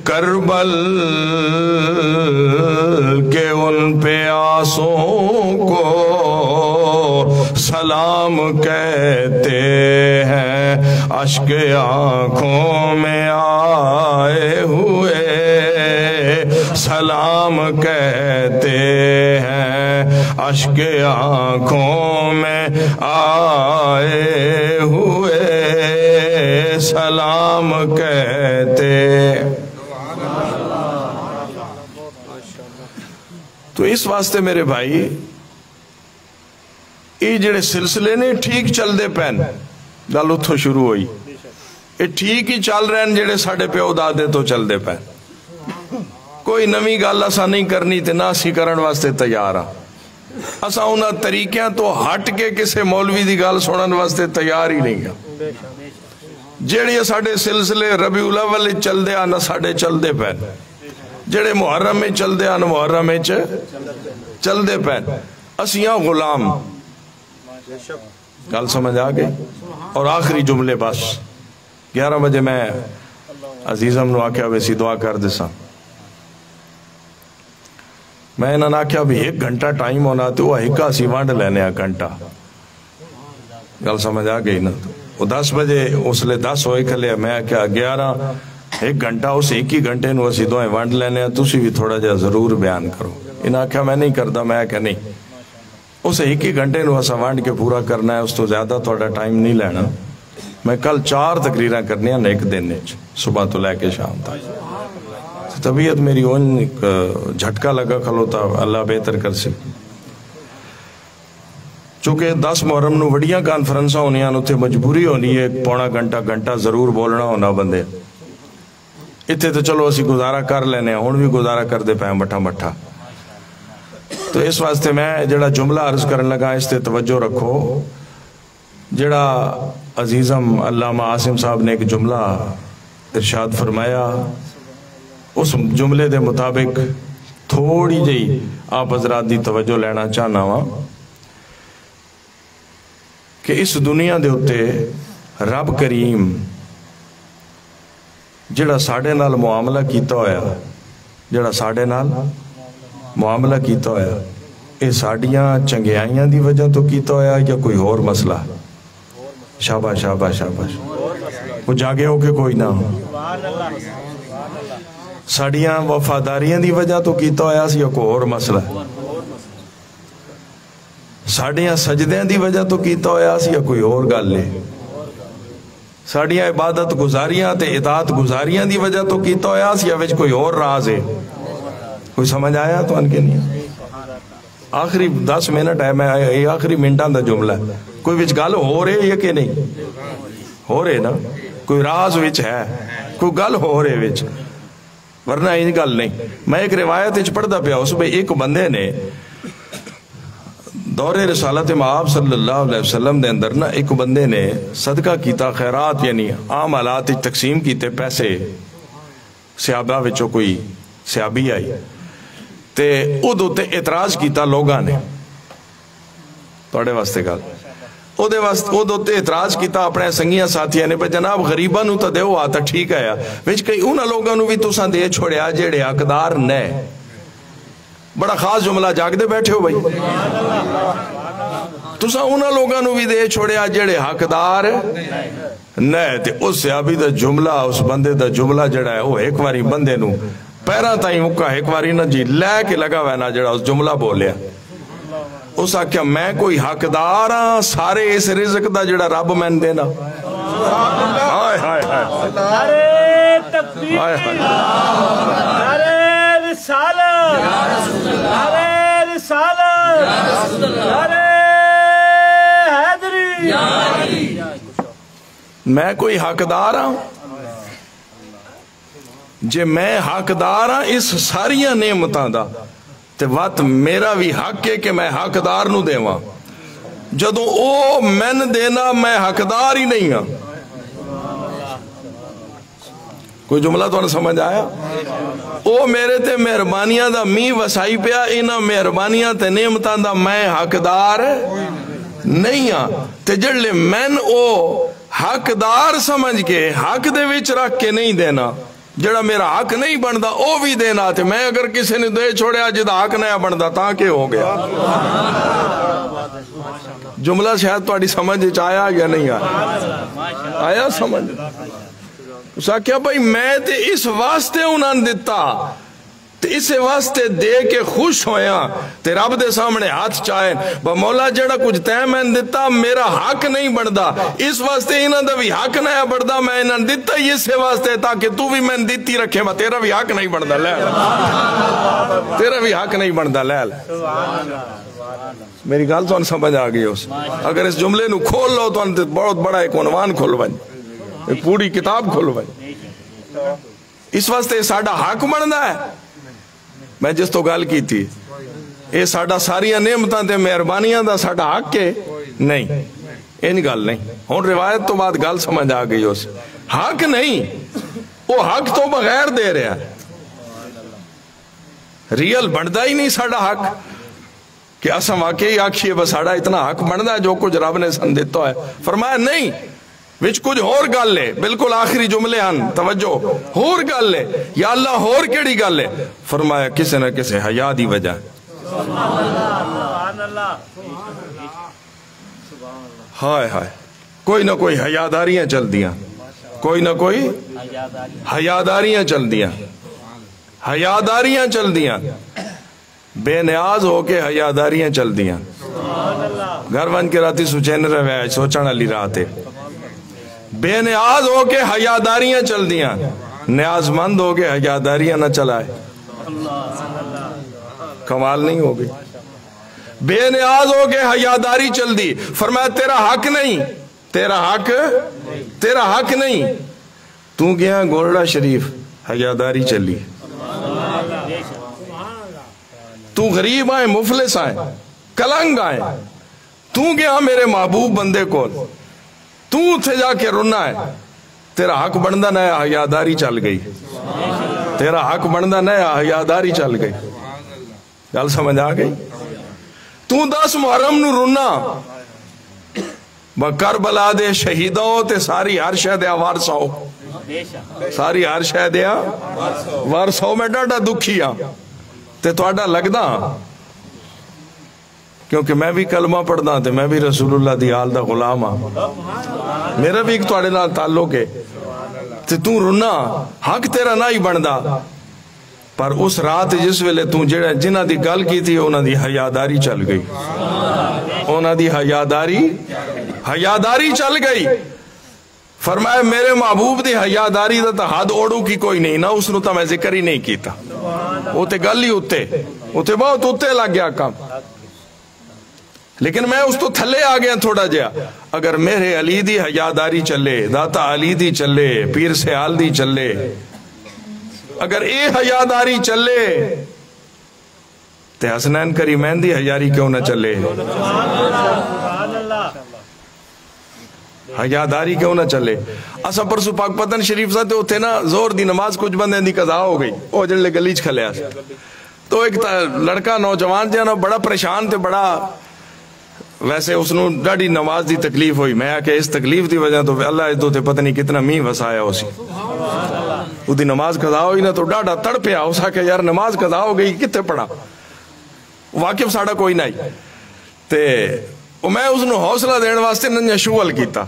کربل کے ان پیاسوں کو سلام کہتے ہیں اشک آنکھوں میں آئے ہوئے سلام کہتے ہیں اشک آنکھوں میں آئے ہوئے سلام کہتے. تو اس واسطے میرے بھائی یہ جڑے سلسلے نے ٹھیک چل دے پین گل اتھوں شروع ہوئی یہ ٹھیک ہی چل رہے ہیں جڑے ساڑھے پیو دادے تو چل دے پین کوئی نمی گل اسا نہیں کرنی تے نہ اسی کرن واسطے تیار ہاں اسا انہاں طریقیاں تو ہٹ کے کسے مولوی دی گل سنن واسطے تیار ہی نہیں ہاں جڑے ساڑھے سلسلے ربیع الاول چل دے آنا ساڑھے چل دے پین جڑے محرم میں چل دے آنا محرم میں چل دے پین اسیاں غلام گل سمجھ آگئی. اور آخری جملے بس 11 بجے میں عزیزم نو آکھیا ویسی دعا کر دے سا میں انہاں آکھیا بھی 1 گھنٹہ ٹائم ہونا تو وہ ہکا سی وانڈ لینے گھنٹہ گل سمجھ آگئی نا وہ 10 بجے اس لئے 10 ہوئے کھلے میں آکھیا 11 1 گھنٹہ اس 1 ہی گھنٹے نو اسی دعائیں وانڈ لینے تسی بھی تھوڑا جا ضرور بیان کرو. انہاں آکھیا میں نہیں کردا میں آکھیا نہیں اسے 1 ہی گھنٹے نو اسا وانڈ کے پورا کرنا ہے اس تو زیادہ تھوڑا ٹائم نہیں لینا. میں کل 4 تقریریں کرنی ہیں 1 دن صبح تو لے کے شام تک طبیعت میری اون جھٹکا لگا کھلوتا اللہ بہتر کر سی چونکہ 10 محرم نو وڈیاں کانفرنساں ہونی ہیں اتنے مجبوری ہونی ہے پونا گھنٹہ ضرور بولنا ہونا بندے اتنے تو چلو اسی گزارا کر لینے ہوں بھی گزارا کر دے پائیں مٹھا. تو اس واسطے میں جڑا جملہ عرض کرن لگا اس تے توجہ رکھو. جڑا عزیزم علامہ عاصم صاحب نے ایک جملہ ارشاد فرمایا اس جملے دے مطابق تھوڑی جئی آپ حضرات دی توجہ لینا چاہنا ہوا کہ اس دنیا دے ہوتے رب کریم جڑا ساڑھے نال معاملہ کیتا ہویا جڑا ساڑھے نال معاملہ کیتا ہویا یہ ساڑھیاں چنگیائیاں دی وجہ تو کیتا ہویا یا کوئی اور مسئلہ. شاباش شاباش شاباش وہ جاگے ہو کے کوئی نہ ساڑھیاں وفاداریاں دی وجہ تو کیتا ہویا سی یا کوئی اور مسئلہ ساڑھیاں سجدیاں دی وجہ تو کیتا ہویا سی یا کوئی اور گل لے ساڑھیاں عبادت گزاریاں تے اطاعت گزاریاں دی وجہ تو کیتا ہویا سی یا وچ کوئی اور راز ہے کوئی سمجھ آیا تو ان کے نہیں. آخری 10 منٹ ہے میں آخری منٹاں دا جملہ ہے کوئی وچ گل ہو رہے یا کہ نہیں ہو رہے نا کوئی راز وچ ہے کوئی گل ہو رہے وچ ورنہ یہ گل نہیں. میں ایک روایت وچ پڑھدا پیا اس میں ایک بندے نے دور رسالت مآب صلی اللہ علیہ وسلم دے اندر نا ایک بندے نے صدقہ کیتا خیرات یعنی عام حالات تقسیم کیتے پیسے صحابہ وچوں کوئی صحابی آئی تے ادھو تے اعتراض کیتا لوگاں نے توڑے واسطے گل ادھو تے اعتراض کیتا اپنے سنگیاں ساتھیاں نے پہ جناب غریباں نو تا دیو آتا ٹھیک ہے وچ کئی انہاں لوگاں نو بھی تساں دے چھوڑیا جیڑے حقدار نے بڑا خاص جملہ جاگ دے بیٹھے ہو بھائی تساں انہاں لوگاں نو بھی دے چھوڑیا جیڑے حقدار نے تے اس صحابی دا جملہ اس بندے دا جملہ جڑا ہے وہ ایک واری بندے نو پیرا تائیں مکہ ایک واری نہ جی لے کے لگا وینا جڑا اس جملہ بولیا اس آکھیا میں کوئی حقدار ہاں سارے اس رزق دا جڑا رب میں دینا. ہائے ہائے ہائے نعرہ تکبیر نعرہ رسالت نعرہ رسالت نعرہ حیدری. میں کوئی حقدار ہاں جے میں حقدار ہاں اس ساریاں نعمتاں دا تے وقت میرا بھی حق ہے کہ میں حقدار نو دیواں جدوں او میں دینا میں حقدار ہی نہیں ہاں کوئی جملہ تو نہ سمجھ آیا؟ او میرے تے مہربانیاں دا می وسائی پیا، انہاں مہربانیاں تے نعمتاں دا میں حقدار نہیں ہاں، تے جڑلے میں او حقدار سمجھ کے حق دے وچ رکھ کے نہیں دینا، جڑا میرا حق نہیں بندا او بھی دینا، تے میں اگر کسی نے دے چھوڑیا جدا حق نہیں بندا تاں کہ ہو گیا۔ جملہ شاید تہاڈی سمجھ آیا یا نہیں آیا؟ آیا سمجھ؟ اس کیا بھائی میں تے اس واسطے انہاں نے دیتا، تے اس واسطے دے کے خوش ہویا، تے رب دے سامنے ہاتھ چاہے با مولا جڑا کچھ تے میں نے دیتا میرا حق نہیں بندا، اس واسطے انہاں دا بھی حق نہیں بندا، میں انہاں نے دیتا ہی اس واسطے تاکہ تو بھی میں نے دیتی رکھے، میں تیرا بھی حق نہیں بندا، لے تیرا بھی حق نہیں بندا، لے میری گل تو سمجھ آ گئی اس۔ اگر اس جملے نو کھول لو تو بہت بڑا ایک عنوان کھول بن، ایک پوری کتاب کھول بن۔ اس واسطے ساڈا حق بندا ہے، میں جس تو گل کی تھی اے ساڈا ساریاں نعمتاں تے مہربانیاں دا ساڈا حق ہے نہیں، این گل نہیں۔ ہن روایت تو بعد گل سمجھ آ گئی اس، حق نہیں، وہ حق تو بغیر دے رہا ہے، ریئل بندا ہی نہیں ساڈا حق کہ اساں واقعی آکھیے بس ساڈا اتنا حق بندا ہے جو کچھ رب نے سن دیتا ہے۔ فرمایا نہیں، وچ کچھ اور گل ہے، بالکل آخری جملے ہن، توجہ، اور گل ہے، یا اللہ اور کیڑی گل ہے؟ فرمایا کسی نہ کسی حیا دی وجہ، ہائے ہائے، کوئی نہ کوئی حیاداریاں چل دیاں، کوئی نہ کوئی حیاداریاں چل دیاں، حیاداریاں چل دیاں، بے نیاز ہو کے حیاداریاں چل دیاں۔ گھر ون کے راتی سوچین رہے سوچن علی رات ہے، بے نیاز ہو کے حیاداریاں چل دیاں، نیاز مند ہو کے حیاداریاں نہ چلائے، کمال نہیں ہو گئی۔ بے نیاز ہو کے حیاداری چل دی، فرمایا تیرا حق نہیں، تیرا حق نہیں، تو گیا گولڑا شریف، حیاداری چلی، تو غریب آئے، مفلس آئے، کلنگ آئے، تو گیا میرے محبوب بندے کو، تو تھے جا کے رونا ہے، تیرا حق بندہ نیا حیاداری چل گئی، تیرا حق بندہ نیا حیاداری چل گئی۔ گل سمجھ آ گئی؟ تو 10 محرم نو رونا کربلا دے شہیدوں تے ساری ہر شے دیا وارسو، ساری ہر شے دیا وارسو میں ڈاڈا دکھی ہاں تے تواڈا لگدا، کیونکہ میں بھی کلمہ پڑھدا تے میں بھی رسول اللہ دی آل دا غلام ہاں، میرا بھی ایک تواڈے نال تعلق ہے، تے تو رونا حق تیرا نہ ہی بندا، پر اس رات جس ویلے تو جنہ دی گل کی تھی انہاں دی حیاداری چل گئی، انہاں دی حیاداری چل گئی۔ فرمایا میرے محبوب دی حیاداری دا تا حد اوڑو کی کوئی نہیں، نہ اس نو تا میں ذکر ہی نہیں کیتا، وہ تے گل ہی اتے بہت اتے لگ گیا کام، لیکن میں اس تو تھلے آ گیا تھوڑا جیا۔ اگر میرے علی دی حیاداری چلے، داتا علی دی چلے، پیر سیال دی چلے، اگر اے حیاداری چلے تے حسنین کریمین دی حیاداری کیوں نہ چلے، حیاداری کیوں نہ چلے۔ اسا پرسو پاک پتن شریف ساتھ ہوتے نا زور دی نماز کچھ بندے دی قضا ہو گئی، او جلے گلیچ کھلیا تو ایک لڑکا نوجوان جانا بڑا پریشان تے بڑا، ویسے اس نے ڈاڑی نماز دی تکلیف ہوئی، میں کہ اس تکلیف دی وجہ تو اللہ ادو تے پتہ نہیں کتنا مین وسایا اسی، وہ دی نماز قضا ہوئی نا تو ڈاڑا تڑ پیا، اس کہ یار نماز قضا ہو گئی کتے پڑھا، واقف ساڑا کوئی نہیں تے میں اس نے حوصلہ دین واسطے ننجا شغل کیتا،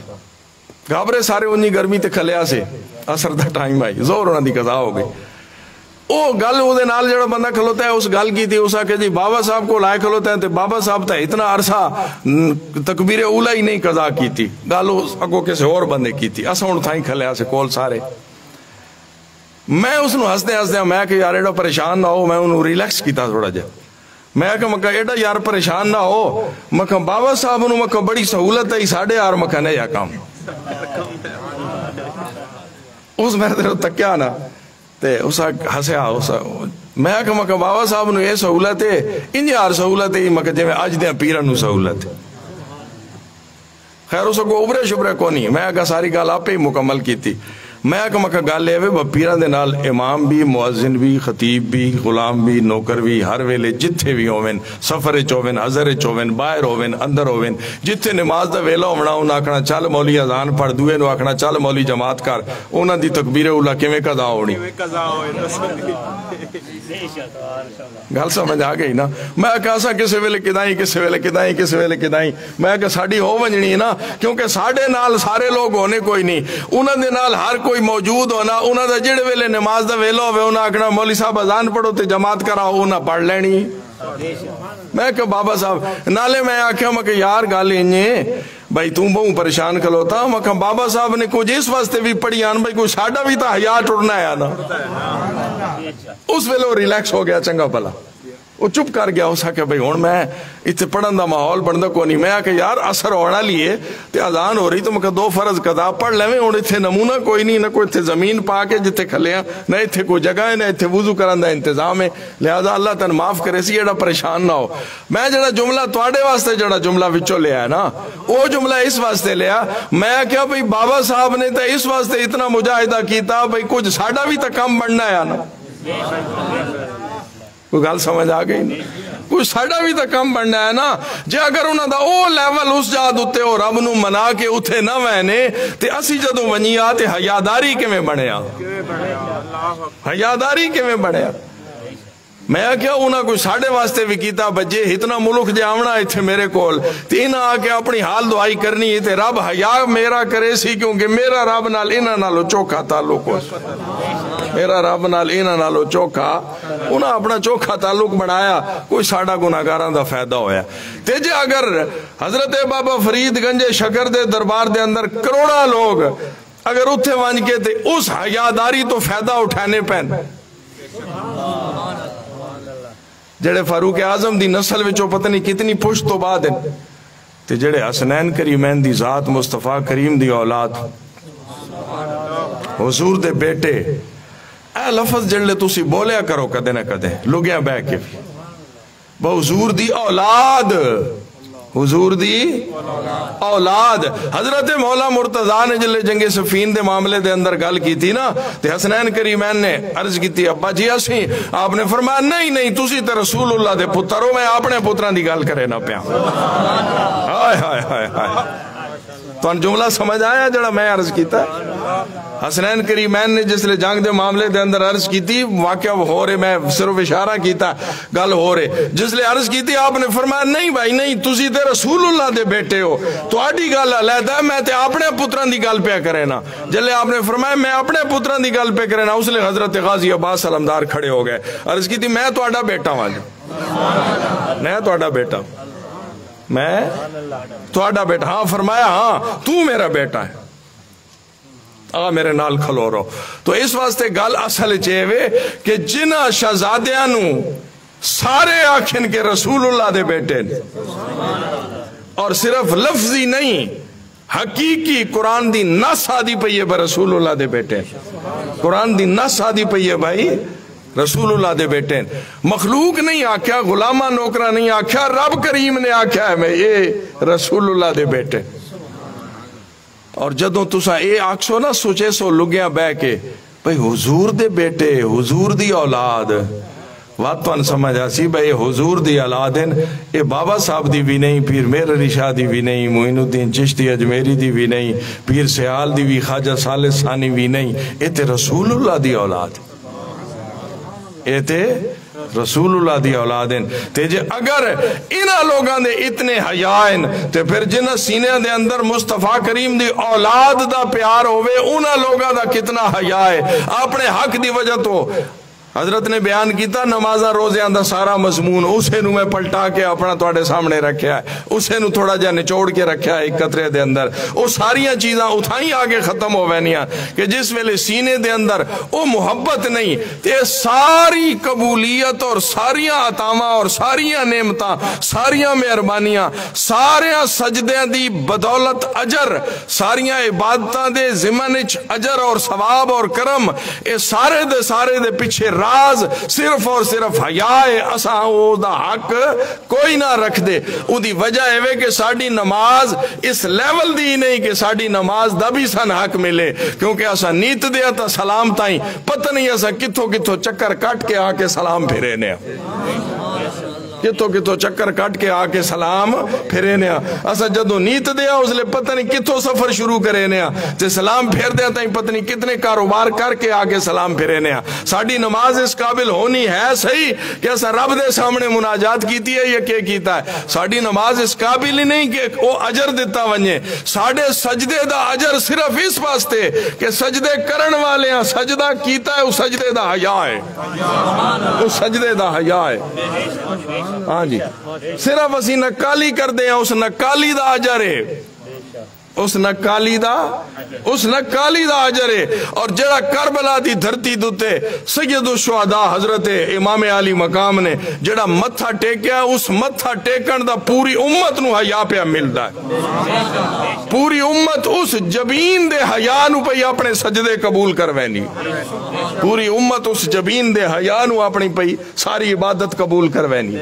گھابرے سارے انہی گرمی تے کھلیا سے اثر دا ٹائم آئی، زور انہاں دی قضا ہو گئی۔ او گل او دے نال جڑا بندہ کھلوتا ہے اس گل کی تھی، اسا کہ جی بابا صاحب کو لائے کھلوتا ہے تے بابا صاحب تا اتنا عرصہ تکبیر اولا ہی نہیں قضا کی تھی، گل اگو کسے اور بندے کی تھی، اسا ان تھائیں کھلیا سے کول سارے۔ میں اس نے ہستے ہستے میں کہ یار ایڈا پریشان نہ ہو، میں انہوں ریلیکس کیتا تھوڑا جا، میں کہ مکہ ایڈا یار پریشان نہ ہو، مکہ بابا صاحب انہوں مکہ بڑی سہولت ہے ساڑھے آر مکہ نہیں کام، اس میں تیرے تکیا نا تے اسا ہسیا، میں کہ مکہ بابا صاحب نے یہ سہولت ہے، انجی آر سہولت ہے مکہ جی میں آج دیا پیرن نو سہولت ہے، خیر اسا کو ابرے شبرے کو نہیں، میں کہ ساری گال آپ ہی مکمل کی تھی۔ میں کہ گل یہ پیران دے نال امام بھی مؤذن بھی خطیب بھی غلام بھی نوکر بھی ہر ویلے جتھے بھی ہوویں سفر چوویں حضر چوویں باہر ہوویں اندر ہوویں جتھے نماز دا ویلا ہونا انہاں آکھنا چل مولی اذان پڑھ دوے نو آکھنا چل مولی جماعت کر انہاں دی تکبیر اولا کیویں قضا ہونی گل سمجھ آ گئی نا میں کہا کسے ویلے کدائیں کسے ویلے کدائیں کسے ویلے کدائیں میں کہ ساڈی ہو ونجنی ہے نا کیونکہ ساڈے نال سارے لوگ ہونے کوئی نہیں انہاں دے نال ہر کوئی موجود ہونا انہاں دا جڑے ویلے نماز دا ویلا ہوے انہاں آکھنا مولوی صاحب اذان پڑھو تے جماعت کراؤ انہاں پڑھ لینی میں کہ بابا صاحب نالے میں آکھیا میں کہ یار گل انجے بھائی تم بہوں پریشان کھلوتا میں کہ بابا صاحب نے کچھ اس واسطے بھی پڑھی آن بھائی کوئی ساڈا بھی تا حیا ٹرنا ہے نا اس ویلے وہ ریلیکس ہو گیا چنگا بھلا وہ چپ کر گیا اس کہ بھائی ہوں میں اتنے پڑھن دا ماحول بنتا کو نہیں میں کہ یار اثر ہونا لیے تے اذان ہو رہی تو میں کہ 2 فرض قضا پڑھ لیں ہوں اتنے نمونہ کوئی نہیں نہ کوئی اتنے زمین پا کے جتنے کھلے ہیں نہ اتنے کوئی جگہ ہے نہ اتنے وضو کرن دا انتظام ہے لہذا اللہ تن معاف کرے سی ایڈا پریشان نہ ہو میں جڑا جملہ تواڈے واسطے جڑا جملہ وچوں لیا ہے نا وہ جملہ اس واسطے لیا میں کیا بھائی بابا صاحب نے تو اس واسطے اتنا مجاہدہ کیتا بھائی کچھ ساڈا بھی تو کم بننا ہے نا کوئی گل سمجھ آ گئی نہیں کوئی ساڈا بھی تو کم بننا ہے نا جے اگر انہاں دا او لیول اس جا دتے ہو رب نو منا کے اتھے نہ وینے تے اسی جدوں ونیا تے حیاداری کیویں بنیا حیاداری کیویں بنیا میں کیا انہاں کوئی ساڑھے واسطے بھی کیتا بجے اتنا ملک جے آمنا اتھے میرے کول تین آکے اپنی حال دعائی کرنی تے رب حیا میرا کرے سی کیونکہ میرا رب نال انہاں نالو چوکھا تعلق ہو میرا رب نال انہاں نالو چوکھا انہاں اپنا چوکھا تعلق بنایا کوئی ساڑھا گناہگاراں دا فائدہ ہویا تے جے اگر حضرت بابا فرید گنج شکر دے دربار دے اندر کروڑا لوگ اگر اتھے وانج کے تے اس حیاداری تو فائدہ اٹھانے پین جڑے فاروق اعظم دی نسل وچوں پتہ نہیں کتنی پشت تو بعد ہیں تے جڑے حسنین کریمین دی ذات مصطفیٰ کریم دی اولاد حضور دے بیٹے اے لفظ جڑے تسی بولیا کرو کدے نہ کدے لوگیاں بے کے بھی حضور دی اولاد حضور دی اولاد حضرت مولا مرتضیٰ نے جلے جنگ صفین دے معاملے دے اندر گل کی تھی نا تے حسنین کریمین نے عرض کی تھی ابا جی اسی آپ نے فرمایا نہیں تسی تے رسول اللہ دے پتروں میں اپنے پتران دی گل کرے نہ پیا ہائے ہائے ہائے ہائے تو ان جملہ سمجھ آیا جڑا میں عرض کیتا حسنین کریمین نے جس لئے جنگ دے معاملے دے اندر عرض کی تھی واقعہ ہو رہے میں صرف اشارہ کیتا گل ہو رہے جس لئے عرض کی تھی آپ نے فرمایا نہیں بھائی نہیں تسی تے رسول اللہ دے بیٹے ہو تو آڈی گل علیحدہ ہے میں تے اپنے پتران دی گل پہ کرے نا جلے آپ نے فرمایا میں اپنے پتران دی گل پہ کرے نا اس لئے حضرت غازی عباس علمدار کھڑے ہو گئے عرض کی تھی میں تو آڈا بیٹا ہوں میں تو آڈا بیٹا ہوں میں تو آڈا بیٹا ہاں فرمایا ہاں تو میرا بیٹا ہے میرے نال کھلو رہو تو اس واسطے گل اصل چاہیے کہ جنہ شہزادیاں نو سارے آکھن کے رسول اللہ دے بیٹے اور صرف لفظی نہیں حقیقی قرآن دی نص آدھی پئیے با رسول اللہ دے بیٹے قرآن دی نص آدھی پئیے بھائی رسول اللہ دے بیٹے مخلوق نہیں آکھیا غلامہ نوکرہ نہیں آکھیا رب کریم نے آکھیا ہے میں یہ رسول اللہ دے بیٹے اور جدوں تسا اے آکسو نہ سوچے سو لگیاں بے کے بھئی حضور دے بیٹے حضور دی اولاد واتوان سمجھ آسی بھئی حضور دی اولاد ہیں اے بابا صاحب دی بھی نہیں پیر میر علی شاہ دی بھی نہیں معین الدین چشتی اجمیری دی بھی نہیں پیر سیال دی بھی خواجہ صالح ثانی بھی نہیں اے تے رسول اللہ دی اولاد اے تے رسول اللہ دی اولادیں تے جے اگر انہا لوگاں دے اتنے حیائن تے پھر جنہ سینے دے اندر مصطفیٰ کریم دی اولاد دا پیار ہوئے انہا لوگاں دا کتنا حیائے اپنے حق دی وجہ تو حضرت نے بیان کیتا نمازہ روزے اندر سارا مضمون اسے نو میں پلٹا کے اپنا توڑے سامنے رکھیا ہے اسے نو تھوڑا جا نچوڑ کے رکھیا ہے ایک قطرے دے اندر وہ ساریاں چیزاں اتھائیں آگے ختم ہو وینیاں کہ جس ویلے سینے دے اندر وہ محبت نہیں تے ساری قبولیت اور ساریاں عطامہ اور ساریاں نعمتاں ساریاں مہربانیاں ساریاں سجدیاں دی بدولت اجر ساریاں عبادتاں دے ضمن اجر اور ثواب اور کرم اے سارے دے پیچھے راز صرف اور صرف حیا ہے اساں او دا حق کوئی نہ رکھ دے او دی وجہ ہے کہ ساڈی نماز اس لیول دی نہیں کہ ساڈی نماز دا بھی سن حق ملے کیونکہ اساں نیت دیا تا سلام تائیں پتہ نہیں اساں کتھوں کتھوں چکر کٹ کے آ کے سلام پھرے نے کتھوں کتھوں چکر کٹ کے آ کے سلام پھرے نے اسا جدو نیت دیا اس لئے پتہ نہیں کتھوں سفر شروع کرے نے تے سلام پھر دیا تائیں پتہ نہیں کتنے کاروبار کر کے آ کے سلام پھرے نے ساڑی نماز اس قابل ہونی ہے صحیح کہ اسا رب دے سامنے مناجات کیتی ہے یا کہ کیتا ہے ساڑی نماز اس قابل ہی نہیں کہ وہ اجر دیتا ونجے ساڑے سجدے دا اجر صرف اس واسطے کہ سجدے کرن والے ہیں سجدہ کیتا ہے وہ سجدے دا حیا ہے وہ سجدے دا حیا ہے ہاں جی صرف اسی نکالی کر دیں اس نکالی دا اجر ہے اس نکالی دا اجر ہے اور جڑا کربلا دی دھرتی دوتے سید الشہداء حضرت امام علی مقام نے جڑا متھا ٹیکیا اس متھا ٹیکن دا پوری امت نو حیا پہ ملدا ہے پوری امت اس جبین دے حیا نو پہ اپنے سجدے قبول کروینی پوری امت اس جبین دے حیا نو اپنی پہ ساری عبادت قبول کروینی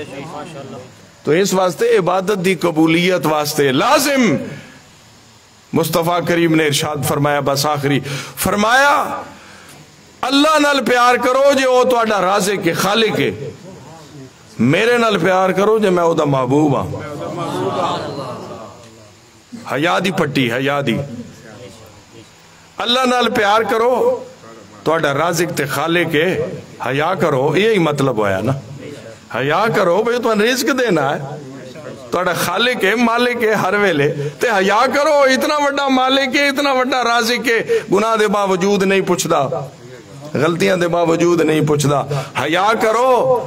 تو اس واسطے عبادت دی قبولیت واسطے لازم مصطفیٰ کریم نے ارشاد فرمایا بس آخری فرمایا اللہ نال پیار کرو جے او تو اڈا رازق کے خالق کے میرے نال پیار کرو جے میں او دا محبوب ہاں حیا دی پٹی حیا دی اللہ نال پیار کرو تو اڈا رازق تے خالق کے حیا کرو یہی مطلب ہویا نا حیا کرو بھئی تو رزق دینا ہے توڑا خالق ہے مالک ہے ہر ویلے تے حیا کرو اتنا وڈا مالک ہے اتنا وڈا رازق ہے گناہ دے باوجود نہیں پوچھدا غلطیاں دے باوجود نہیں پوچھدا حیا کرو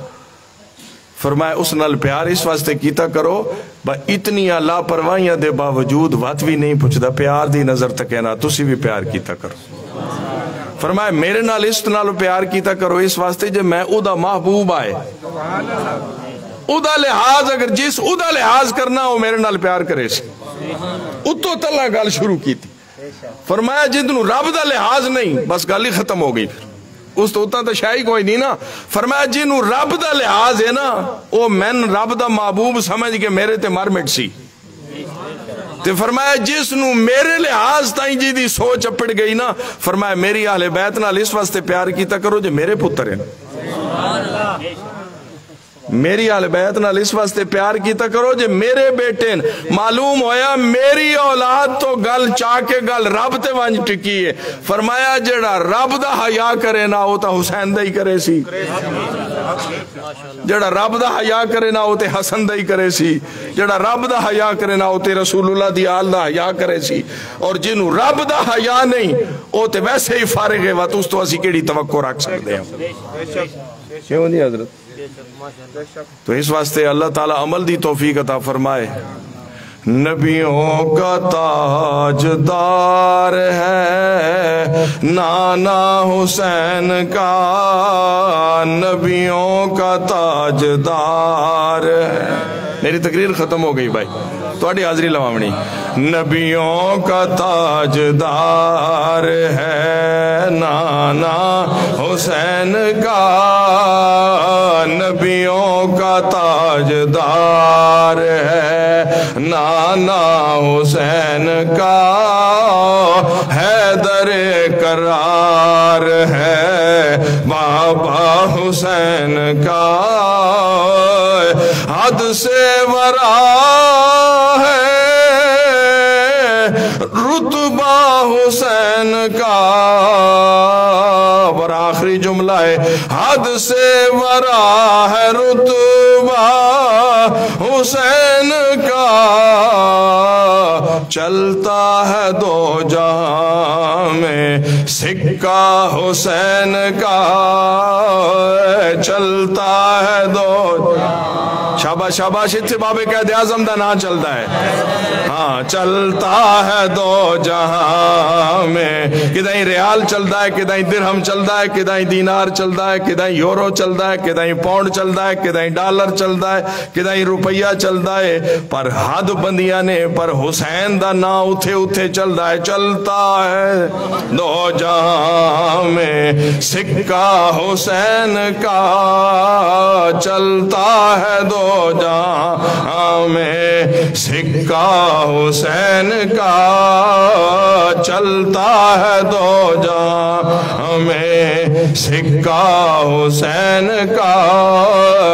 فرمایا اس نال پیار اس واسطے کیتا کرو با اتنی لاپرواہیاں دے باوجود وات بھی نہیں پوچھدا پیار دی نظر تکینا تسی بھی پیار کیتا کرو فرمایا میرے نال اس نال پیار کیتا کرو اس واسطے جے میں او دا محبوب آئے ادا لحاظ اگر جس ادا لحاظ کرنا ہو میرے نال پیار کرے سی اتو تلا گال شروع کی تھی فرمایا جنہوں رب دا لحاظ نہیں بس گالی ختم ہو گئی پھر اس تو اتنا تو شاہی کوئی نہیں نا فرمایا جنہوں رب دا لحاظ ہے نا وہ من رب دا محبوب سمجھ کے میرے تے مر مٹ سی تے فرمایا جس نو میرے لحاظ تائیں جی دی سوچ اپڑ گئی نا فرمایا میری اہل بیت نال اس واسطے پیار کیتا کرو جو میرے پتر ہیں میری اہل بیت نال اس واسطے پیار کیتا کرو جے میرے بیٹے معلوم ہویا میری اولاد تو گل چاہ کے گل رب تے وانج ٹکی ہے فرمایا جڑا رب دا حیا کرے نا وہ تا حسین دا ہی کرے سی جڑا رب دا حیا کرے نا وہ تے حسن دا ہی کرے سی جڑا رب دا حیا کرے نا وہ تے رسول اللہ دی آل دا حیا کرے سی اور جنہوں رب دا حیا نہیں وہ تے ویسے ہی فارغ ہے وقت اس تو اسی کیڑی توقع رکھ سکتے ہیں کیوں نہیں حضرت تو اس واسطے اللہ تعالیٰ عمل دی توفیق عطا فرمائے نبیوں کا تاجدار ہے نانا حسین کا نبیوں کا تاجدار ہے میری تقریر ختم ہو گئی بھائی تھوڑی حاضری لوامنی نبیوں کا تاجدار ہے نانا حسین کا نبیوں کا تاجدار ہے نانا حسین کا حیدر کرار ہے بابا حسین کا حد سے ورا ہے رتبہ حسین کا اور آخری جملہ ہے حد سے ورا ہے رتبہ حسین کا چلتا ہے دو جہاں میں سکہ حسین کا چلتا ہے دو شاباش شاباش اتھے بابے قائد اعظم دا نا چلتا ہے ہاں چلتا ہے دو جہاں میں کدائیں ریال چلتا ہے کدائیں درہم چلتا ہے کدائیں دینار چلتا ہے کدائیں یورو چلتا ہے کدائیں پاؤنڈ چلتا ہے کدائیں ڈالر چلتا ہے کدائیں روپیہ چلتا ہے پر حد بندیاں نے پر حسین دا نا اتھے اتھے چلتا ہے چلتا ہے دو جہاں میں سکہ حسین کا چلتا ہے دو جہاں میں سکہ حسین کا چلتا ہے دو جہاں میں سکہ حسین کا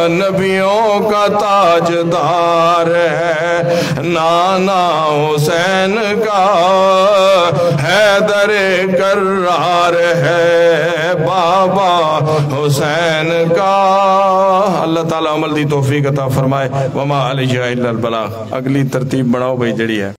نبیوں کا تاجدار ہے نانا حسین کا حیدر کرار ہے بابا حسین کا اللہ تعالیٰ عمل دی توفیق عطا فرمائے وما علیہ الا البلاغ اگلی ترتیب بڑھاؤ بھائی جڑی ہے